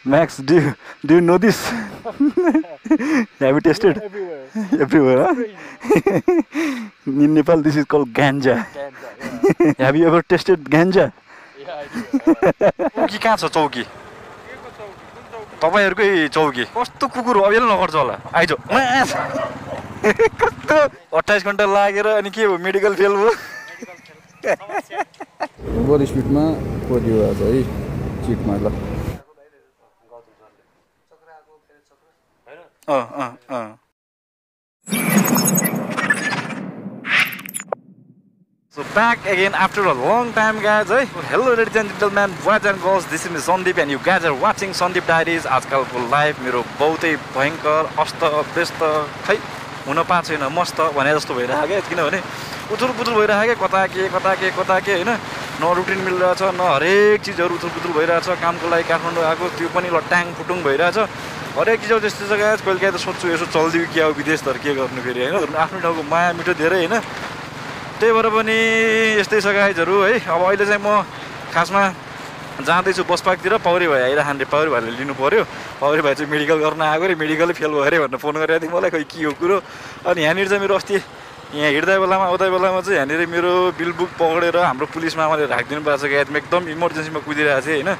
Max, do you know this? Have you tasted? Everywhere. Everywhere, huh? Crazy. In Nepal, this is called ganja. Ganja, yeah. Have you ever tasted ganja? Yeah, I do. चौकी कहाँ छ चौकी तपाईहरुकै चौकी कस्तो कुकुर अबेल नगर्छ होला आइज कस्तो 28 घण्टा लागेर अनि के हो मेडिकल फेल भयो ओभर स्पिडमा पदियो आज है चिटमा ल So back again after a long time guys, hey? Hello ladies and gentlemen, boys and girls, this is me Sandeep and you guys are watching Sandeep Diaries. आजकलको लाइफ मेरो बहुतै भयंकर अस्त व्यस्त खै हुन पाएको छैन मस्त भने जस्तो भइरहेको क्या किनभने उथुलपुथुल भइरहेको क्या कता के हैन न रुटिन मिलिरहेछ न हरेक चीजहरु उथुलपुथुल भइरहेछ कामको लागि काठमाडौँ आएको त्यो पनि लट्याङ फुटुङ भइरहेछ हरेक चीजहरु त्यस्तो छ गाइस कहिले त सोच्छु यसो चल्दियो कि अब विदेश तर के गर्नु फेरि हैन आफ्नो ठाउँको माया मिठो धेरै हैन त्यही भएर पनि यस्तै छ गाइजहरु है अब अहिले चाहिँ म खासमा जाँदैछु बस पार्कतिर पौरी भाइ आइराछन् रे पौरी भाइले लिनु पर्यो पौरी भाइ चाहिँ मेडिकल गर्न आएको रे मेडिकलै फेल भयो अरे भनेर फोन गरेको थिए मलाई खै के हो कुरो अनि यहाँनिर चाहिँ मेरो अस्ति यहाँ हिँड्दा बेलामा आउँदा बेलामा चाहिँ यहाँनिर मेरो बिल बुक पक्रेर हाम्रो पुलिस मामाले राखिदिनु भएको छ गाइज म एकदम इमर्जेन्सीमा कुदिरहेको थिएँ हैन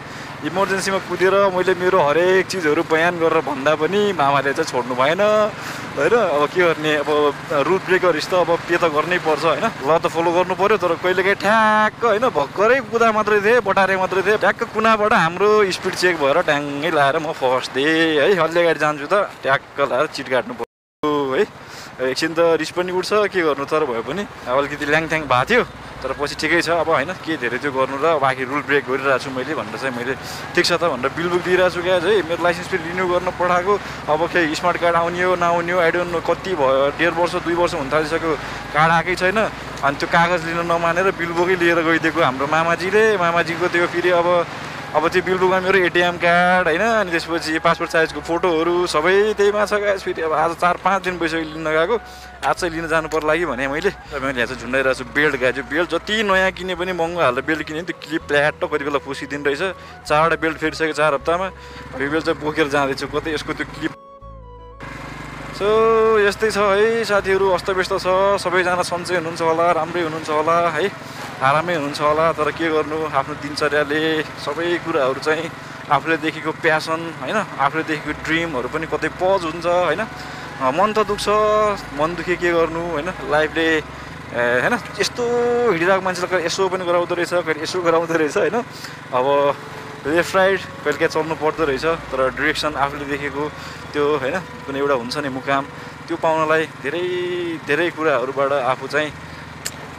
इमर्जेन्सीमा कुदेर मैले मेरो हरेक चीजहरु बयान गरेर भन्दा पनि मामाले चाहिँ छोड्नु भएन हैन अब के गर्ने अब रुल ब्रेकरस् त अब पे त गर्नै पर्छ हैन ल त फलो गर्नु पर्यो तर कहिलेकाहीँ ठ्याक्क हैन भक्करै कुदा मात्रै थिए बटारे मात्रै थिए ठ्याक्क कुनाबाट हाम्रो स्पिड चेक भएर ट्याङ्गै लाएर म फस्दिएँ है अलि अगाडि जान्छु त ट्याक्क लाएर चिट काट्नु पर्यो है एकछिन त रिस पनि उठ्छ के गर्नु तर भए पनि अलिकति ल्याङथ्याङ भएको थियो तर पछि ठिकै छ अब हैन के धेरै त्यो गर्नु र बाँकी रुल ब्रेक गरिरहेको छु मैले भनेर चाहिँ मैले ठिक छ त भनेर बिल बुक दिइरहेको छु क्या है मेरो लाइसेन्स पनि रिन्यू गर्न पठाएको अब के स्मार्ट कार्ड आउने हो नआउने हो आई डोन्ट नो कति भयो 1.5 वर्ष 2 वर्ष हुन थालिसक्यो कार्ड आएकै छैन अनि त्यो कागज लिन नमानेर बिल बुकै लिएर गइदिएको हाम्रो मामाजीको त्यो फेरि अब त्यो बिल बुकमा मेरो एटिएम कार्ड हैन अनि त्यसपछि पासपोर्ट साइजको फोटोहरु सबै त्यहीमा छ गाइस फेरि अब आज 4-5 दिन भइसक्यो लिन गएको आज चाहिँ लिन जानु पर्ला लागि भने मैले यहाँ चाहिँ झुन्डाइरहेको छु बेल्ट गाइज बेल्ट जति नयाँ किने पनि महँगो हालेर बेल्ट किने त्यो क्लिप प्ल्याट कति बेला फुसिदिनु रहेछ 4वटा बेल्ट फेरिसक्यो 4 हप्तामा यो बेल्ट चाहिँ बोकेर जाँदैछु कतै यसको त्यो क्लिप सो यस्तै छ है साथीहरु अस्तव्यस्त छ सबैजना सन्चै हुनुहुन्छ होला राम्रै हुनुहुन्छ होला है आरामै हुनुहुन्छ होला तर के गर्नु आफ्नो दिनचर्याले सबै कुराहरु चाहिँ आफूले देखेको प्यासन हैन आफूले देखेको ड्रिमहरु पनि कतै पज हुन्छ हैन मन त दुख्छ मन दुखे के गर्नु हैन लाइफले हैन यस्तो हिडिरहेको मान्छेलाई यसो पनि गराउँदो रहेछ कहिले यसो गराउँदो रहेछ हैन अब लेफ्ट राइट कहिलेकाहीँ चल्नु पर्दो रहेछ तर डाइरेक्सन आफूले देखेको त्यो हैन कुनै एउटा हुन्छ नि मुकाम त्यो पाउनलाई धेरै धेरै कुराहरुबाट आफू चाहिँ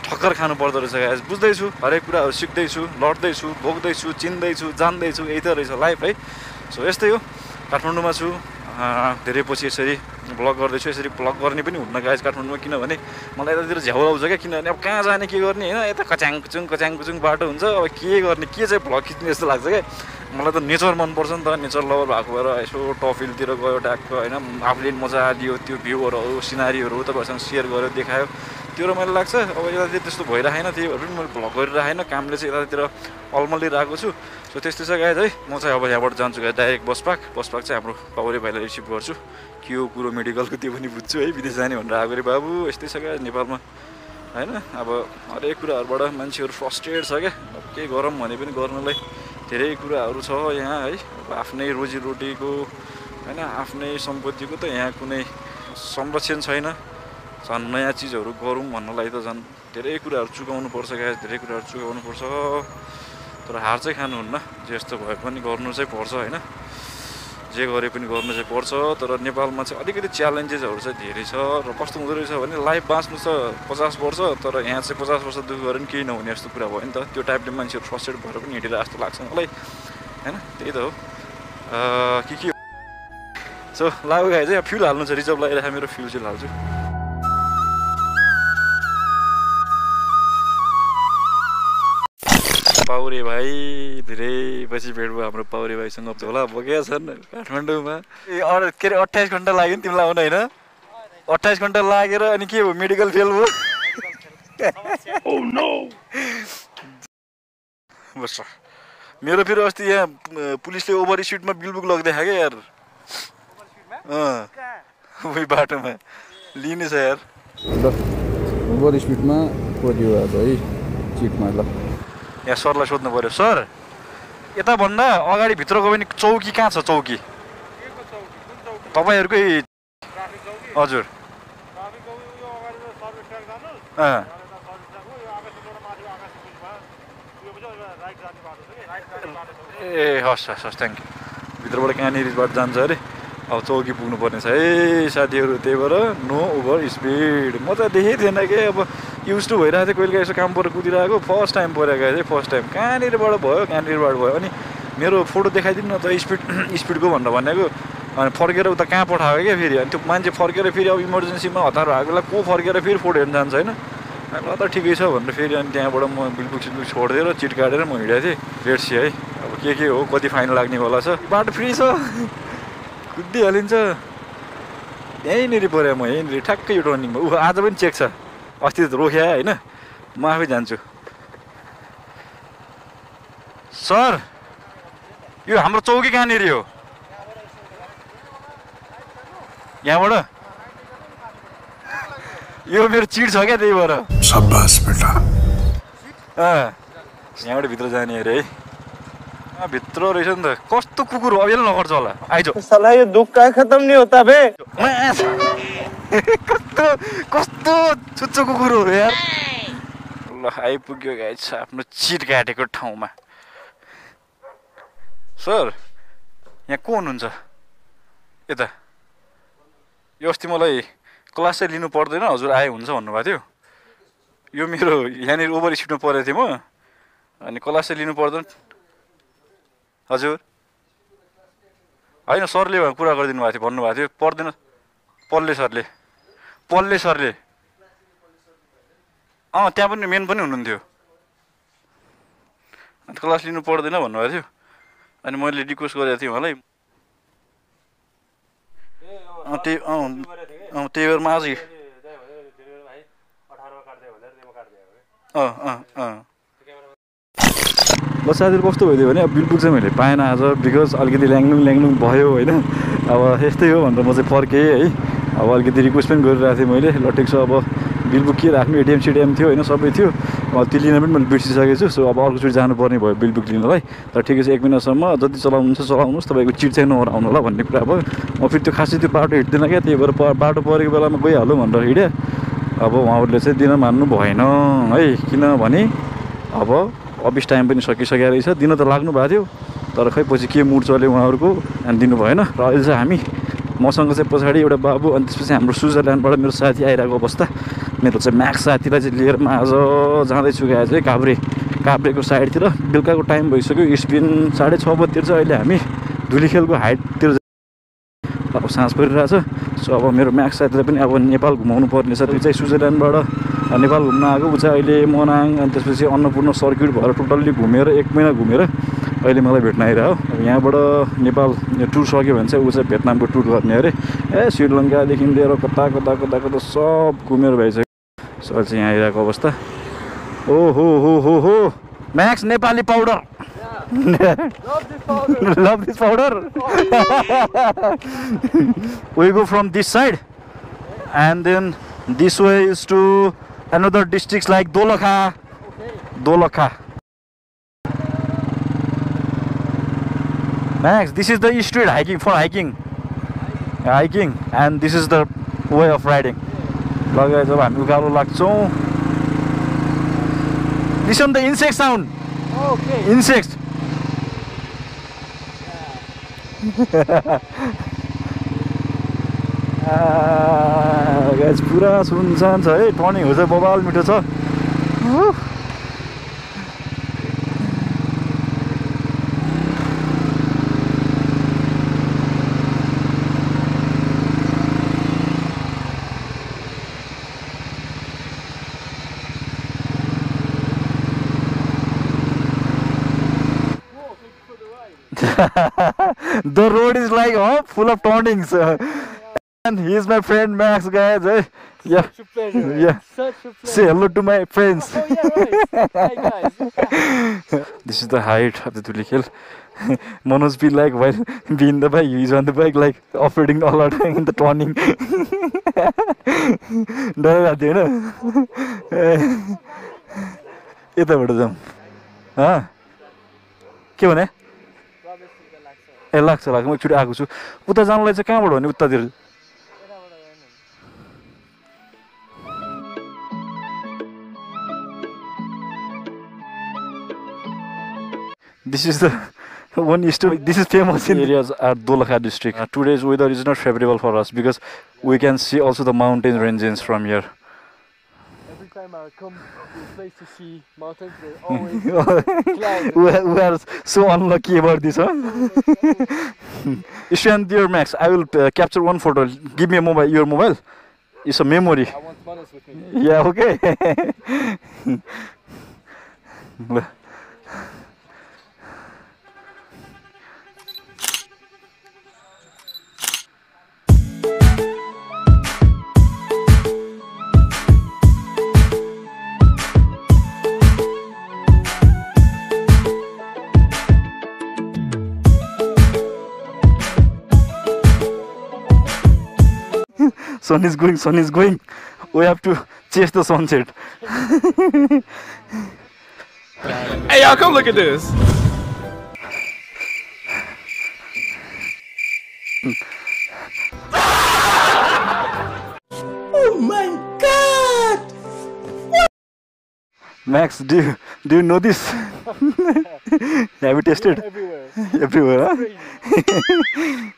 ठक्कर खानु पर्दो रहेछ गाइस बुझ्दैछु हरेक कुराहरु सिक्दैछु लड्दैछु भोग्दैछु चिन्दैछु जान्दैछु यही त रहेछ लाइफ है सो यस्तै हो काठमाडौँमा छु धेरै पछि यसरी ब्लग गर्दैछु यसरी ब्लग गर्ने पनि हुन्न गाइस काठमाडौँमा किनभने मलाई यतातिर झ्याउ आउँछ क्या किनभने अब कहाँ जाने के गर्ने हैन यता कच्याङ बाटो हुन्छ अब के गर्ने के चाहिँ ब्लग खिच्ने जस्तो लाग्छ क्या मलाई त नेचर मन पर्छ नि त नेचर लभर भएको भएर यसो टफिलतिर गयो ट्याक्क हैन आफूले मजा लियो त्यो भ्यूहरु सिनारीहरु तपाईहरुसँग शेयर गर्यो देखायो त्यो रमाइलो लाग्छ अब यतातिर त्यस्तो भइरहेन त्यही भएर पनि मैले भ्लग गरिरहेन कामले चाहिँ यतातिर अलमलिरहेको छु सो त्यस्तै छ गाइज है म चाहिँ अब यहाँबाट जान्छु गाइज डाइरेक्ट बस पार्क चाहिँ हाम्रो पाउरे भाइलाई रिसिभ गर्छु के हो कुरो मेडिकलको त्यो पनि बुझ्छु है विदेश जाने भनेर आएको रे बाबु यस्तै छ गाइज नेपालमा हैन अब हरेक कुराहरुबाट मान्छेहरु फ्रस्ट्रेटेड छ क्या अब के गरौँ भने पनि गर्नलाई धेरै कुराहरु छ यहाँ है अब आफ्नै रोजीरोटीको हैन आफ्नै सम्पत्तिको त यहाँ कुनै संरक्षण छैन झन् नयाँ चिजहरु गरौँ भन्नलाई त झन् धेरै कुराहरु चुकाउनु पर्छ गाइस धेरै कुराहरु चुकाउनु पर्छ तर हार चाहिँ खानुहुन्न जस्तो भए पनि गर्नु चाहिँ पर्छ हैन जे गरे पनि गर्नु चाहिँ पर्छ तर नेपालमा चाहिँ अलिकति च्यालेन्जेसहरु चाहिँ धेरै छ र कस्तो हुँदो रहेछ भने लाइफ बाँच्नु छ 50 वर्ष तर यहाँ चाहिँ 50 वर्ष दुःख गरे पनि केही नहुने जस्तो कुरा भयो नि त त्यो टाइपले मान्छेहरु फ्रस्ट्रेट भएर पनि हिँडिरहेको जस्तो लाग्छ मलाई हैन त्यही त हो के सो लागु गाइस चाहिँ फ्युल हाल्नु छ रिजर्भ लागिरहेको मेरो फ्युल चाहिँ हाल्छु पाउरे भाइ धेरै पछि भेट भयो हाम्रो पाउरे भाइसँग झोला बोकेका छन् काठमाडौँमा के अरे 28 घण्टा लाग्यो नि तिमीलाई आउन हैन 28 घण्टा लागेर अनि के हो मेडिकल फेल भयो Oh no! बस मेरो फेरि अस्ति यहाँ पुलिसले ओभर स्पिडमा बिलबुक लग्दै क्या यार उही बाटोमा लिने छ यार ल ओभर स्पिडमा पऱ्यो आज है चिटमा ल यहाँ सरलाई सोध्नु पर्यो सर यताभन्दा अगाडि भित्र गयो भने चौकी कहाँ छ चौकी तपाईँहरूकै हजुर ए हस् हस् हस् थ्याङ्क यू भित्रबाट कहाँनिरबाट जान्छ अरे अब चौकी पुग्नुपर्ने छ है साथीहरू त्यही भएर नो ओभर स्पिड म त देखेको थिएन कि अब युज टु भइरहेको थियो कहिले यसो काम परेर कुदिरहेको फर्स्ट टाइम परेको थिएँ फर्स्ट टाइम कहाँनिरबाट भयो कहाँनिरबाट भयो अनि मेरो फोटो देखाइदिनु न त स्पिडको भनेर भनेको अनि फर्केर उता कहाँ पठायो क्या फेरि अनि त्यो मान्छे फर्केर फेरि अब इमर्जेन्सीमा हतार भएको बेला को फर्केर फेरि फोटो हेर्नु जान्छ होइन ल त ठिकै छ भनेर फेरि अनि त्यहाँबाट म बिलबुक सिलबुक छोडिदिएर चिट काटेर म हिँडेको थिएँ लेट्स है अब के हो कति फाइन लाग्ने होला छ बाटो फ्री छ कुदिहालिन्छ यहीँनिर पऱ्यो म यहीँनिर ठ्याक्कै यो टर्निङमा आज पनि चेक छ अस्ति त रोक्या होइन म आफै जान्छु सर यो हाम्रो चौकी कहाँनिर हो यहाँबाट यो मेरो चिट छ क्या त्यही भएर शाबाश बेटा यहाँबाट भित्र जाने अरे है भित्र रहेछ नि त कस्तो कुकुर हो अब नगर्छ होला आइज साला यो दुख का खत्म नहीं होता बे कस्तो कस्तो छुच्चो कुकुर हो यार ल आइपुग्यो गाइस आफ्नो चिट काटेको ठाउँमा सर यहाँ को हुनुहुन्छ यता यो अस्ति मलाई क्लास चाहिँ लिनु पर्दैन हजुर आए हुन्छ भन्नुभएको थियो यो मेरो यहाँनिर ओभर स्पिडमा परेको थिएँ म अनि क्लास चाहिँ लिनु पर्दैन हजुर होइन सरले कुरा गरिदिनु भएको थियो भन्नुभएको थियो पर्दैन पल्ले सरले त्यहाँ पनि मेन पनि हुनुहुन्थ्यो अन्त क्लास लिनु पर्दैन भन्नुभएको थियो अनि मैले रिक्वेस्ट गरेको थिएँ उहाँलाई त्यही भएर म आज ल साथीहरू कस्तो भइदियो भने अब बिलबुक चाहिँ मैले पाएन आज बिकज अलिकति ल्याङलुङ भयो होइन अब यस्तै हो भनेर म चाहिँ फर्केँ है अब अलिकति रिक्वेस्ट पनि गरिरहेको थिएँ मैले ल ठिक छ अब बिलबुक के राख्नु एटिएम सिटिएम थियो होइन सबै थियो अब त्यो लिन पनि मैले बिर्सिसकेको छु सो अब अर्कोचोटि जानुपर्ने भयो बिलबुक लिनलाई तर ठिकै छ 1 महिनासम्म जति चलाउनुहुन्छ चलाउनुहोस् तपाईँको चिट चाहिँ नहराउनु होला भन्ने कुरा भयो म फेरि त्यो खासै त्यो बाटो हिँड्दैन क्या त्यही भएर बाटो परेको बेलामा गइहाल्यो भनेर हिँडेँ अब उहाँहरूले चाहिँ दिन मान्नु भएन है किनभने अब अफिस टाइम पनि सकिसकेको रहेछ दिन त लाग्नु भएको थियो तर खै पछि के मुड चल्यो उहाँहरूको अनि दिनु भएन र अहिले चाहिँ हामी मसँग चाहिँ पछाडि एउटा बाबु अनि त्यसपछि हाम्रो स्विजरल्यान्डबाट मेरो साथी आइरहेको अवस्था मेरो चाहिँ म्याक्स साथीलाई चाहिँ लिएर म आज जाँदैछु गए चाहिँ काभ्रेको साइडतिर बेलुकाको टाइम भइसक्यो स्पिन 6:30 बजीतिर चाहिँ अहिले हामी धुलीखेलको हाइटतिर अब साँझ परिरहेछ सो अब मेरो म्याक्स साथीलाई पनि अब नेपाल घुमाउनु पर्ने छ त्यो चाहिँ स्विजरल्यान्डबाट नेपाल घुम्न आएको ऊ चाहिँ अहिले मनाङ अनि त्यसपछि अन्नपूर्ण सर्किट भएर टोटल्ली घुमेर 1 महिना घुमेर अहिले मलाई भेट्न आइरह्यो अब यहाँबाट नेपाल टुर सक्यो भने चाहिँ ऊ चाहिँ भियतनामको टुर गर्ने अरे श्रीलङ्कादेखि लिएर कता सब घुमेर भइसक्यो सो चाहिँ यहाँ आइरहेको अवस्था हो Max Nepali powder love this powder we go from this side and then this way is to another districts like Dolakha Max this is the street hiking and this is the way of riding लगाए जब हामी उकालो लाग्छौं listen the insect sound okay insects guys पुरा सुनसान छ है टर्निङहरु चाहिँ बबाल मिठो छ The road is like full of turnings. And he is my friend Max, guys. Yeah. Such a pleasure. Yeah. Such a pleasure. Say hello to my friends. Oh yeah, right. Hi guys. This is the height of the Dhuli Hill. Manoj be like while being the bike, he's on the bike like operating all out in the turning. डर लाग्थ्यो हैन यताबाट जाउँ के भने ए लाग्छ म एकचोटि आएको छु उता जानलाई चाहिँ कहाँबाट हो नि उतातिर This is the one story. This is famous in areas at Dolakha district. Today's weather is not favorable for us because we can see also the mountain ranges from here. Every time I come to a place to see mountains, they're always clouds. We are so unlucky about this, huh? Ishant, dear Max, I will capture one photo. Give me a mobile, your mobile. It's a memory. I want Manoj with me. Yeah, okay. Sun is going, sun is going. We have to chase the sunset. Hey y'all, come look at this. Oh my God! Max, do you know this? Have you tasted? Everywhere. Everywhere, huh? Crazy.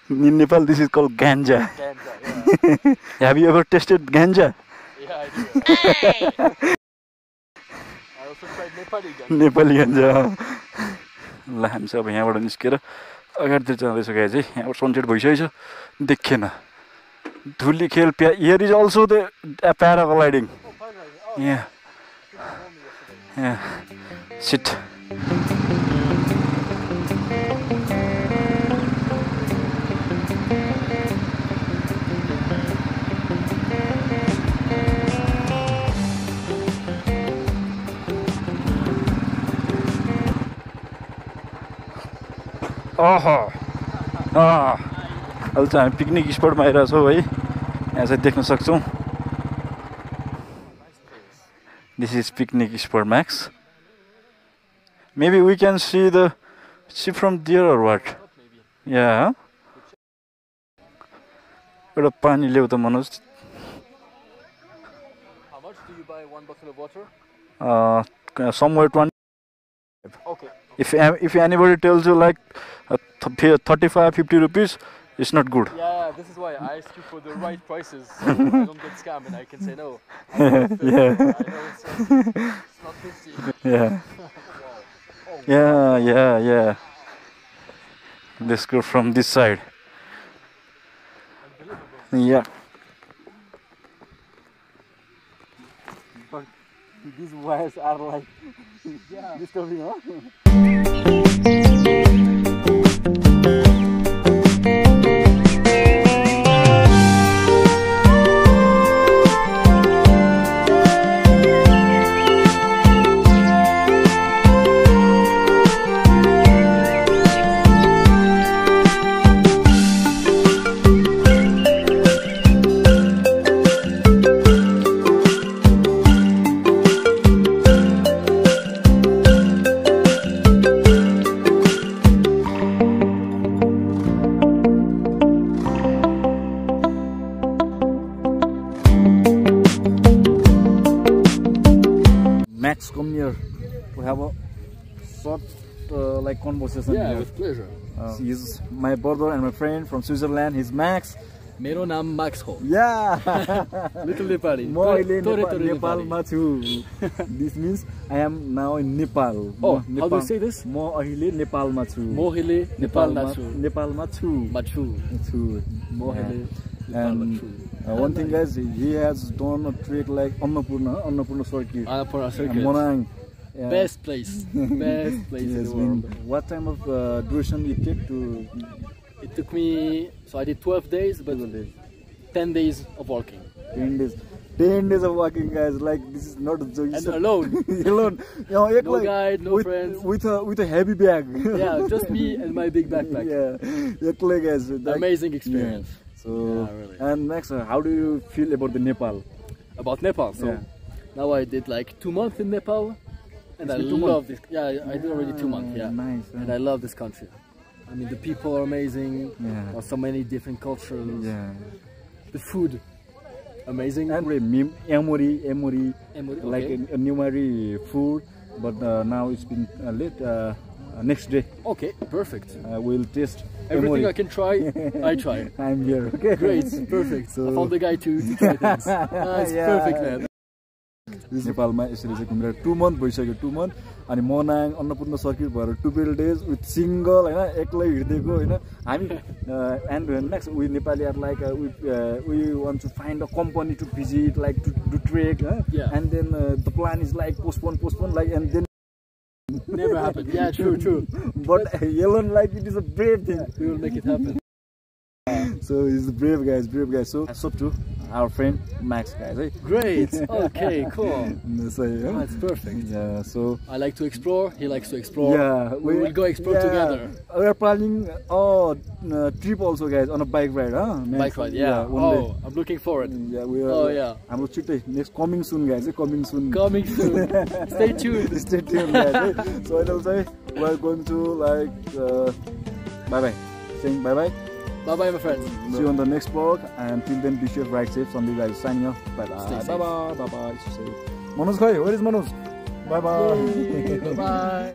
In Nepal, this is called ganja. Ganja, yeah. Have you ever tasted ganja? Yeah, I do. I also tried Nepali ganja. Nepali गन्जा ल हामी चाहिँ अब यहाँबाट निस्केर अगाडितिर जाँदैछ गाई चाहिँ यहाँबाट सनसेट भइसकेको छ देखेन धुली खेल here is also the paragliding यहाँ सिट अहिले चाहिँ हामी पिकनिक स्पटमा आइरहेछौँ है यहाँ चाहिँ देख्न सक्छौँ this is picnic spot max maybe we can see from there or what या एउटा पानी ल्याऊ त Manoj How much do you buy one bottle of water? somewhere 20 Okay. if anybody tells you like 35-50 rupees it's not good. Yeah, this is why I ask you for the right prices so I don't get scammed and I can say no. I know Yeah. it's not 50. Yeah. Wow. Oh, Yeah. Let's go from this side. Yeah. But these wires are like disturbing, huh? Max, come here to have a short like conversation. Yeah, here. with pleasure. He's my brother and my friend from Switzerland. He's Max. मेरो नाम Max हो. Yeah. Little Nepali. म अहिले Tore नेपालमा छु. This means I am now in Nepal. Oh, how do you say this? म अहिले नेपालमा छु. म अहिले नेपालमा छु. नेपालमा छु. छु. म अहिले नेपालमा छु. One thing guys, he has done a trek like Annapurna circuit. Annapurna circuit. Monang. Best place. Best place in the world. What time of duration it take to? It took me, so I did 12 days, but 10 days of walking. 10 days. 10 days of walking, guys. Like, this is not a joke. And alone. Alone. You know, No guide, no friends. With a heavy bag. Yeah, just me and my big backpack. Yeah, guys. Amazing experience. Yeah. So, Yeah, really. and next, how do you feel about the Nepal? About Nepal. So Yeah. now I did like 2 months in Nepal, and I been 2 love this. Yeah, I did already 2 months. Yeah, Nice. and I love this country. I mean, the people are amazing. Yeah. There are so many different cultures. Yeah. The food, amazing. And Emory, like okay. a Numari food, but now it's been late. Next day, Okay, perfect. we'll taste Everything Emory. I can try, I try. I'm here. Okay. Great, perfect. So- I found the guy to try things. It's Yeah. perfect, man. नेपालमा यसरी चाहिँ घुमेर 2 month भइसक्यो 2 month अनि Manang Annapurna circuit भएर 12 days with single हैन एक्लै हिँड्देको हैन हामी and next we Nepali are like we want to find a company to visit like to trek Yeah. And then the plan is like postpone like and then Never happened. Yeah, true. but Elon like it is a brave thing. We will make it happen. So he's the brave guy. So hats off to our friend Max, guys. Right? Great. Okay, cool. So, yeah. That's perfect. Yeah, so I like to explore. He likes to explore. yeah, We will go explore together. We are planning a trip also, guys, on a bike ride, huh? Next, Bike ride. Yeah. one day. I'm looking forward. Yeah, we are. Oh, yeah. I'm going next coming soon, guys. Coming soon. Coming soon. Stay tuned. Stay tuned, guys. So I will say we are going to like bye bye. Saying bye bye. Bye bye, my friends. See you on the next vlog, and till then, be safe, ride safe. Sunday guys, signing off. Bye bye. Stay safe. Bye bye. Bye bye. Manoj, where is Manoj? Bye bye. Bye bye.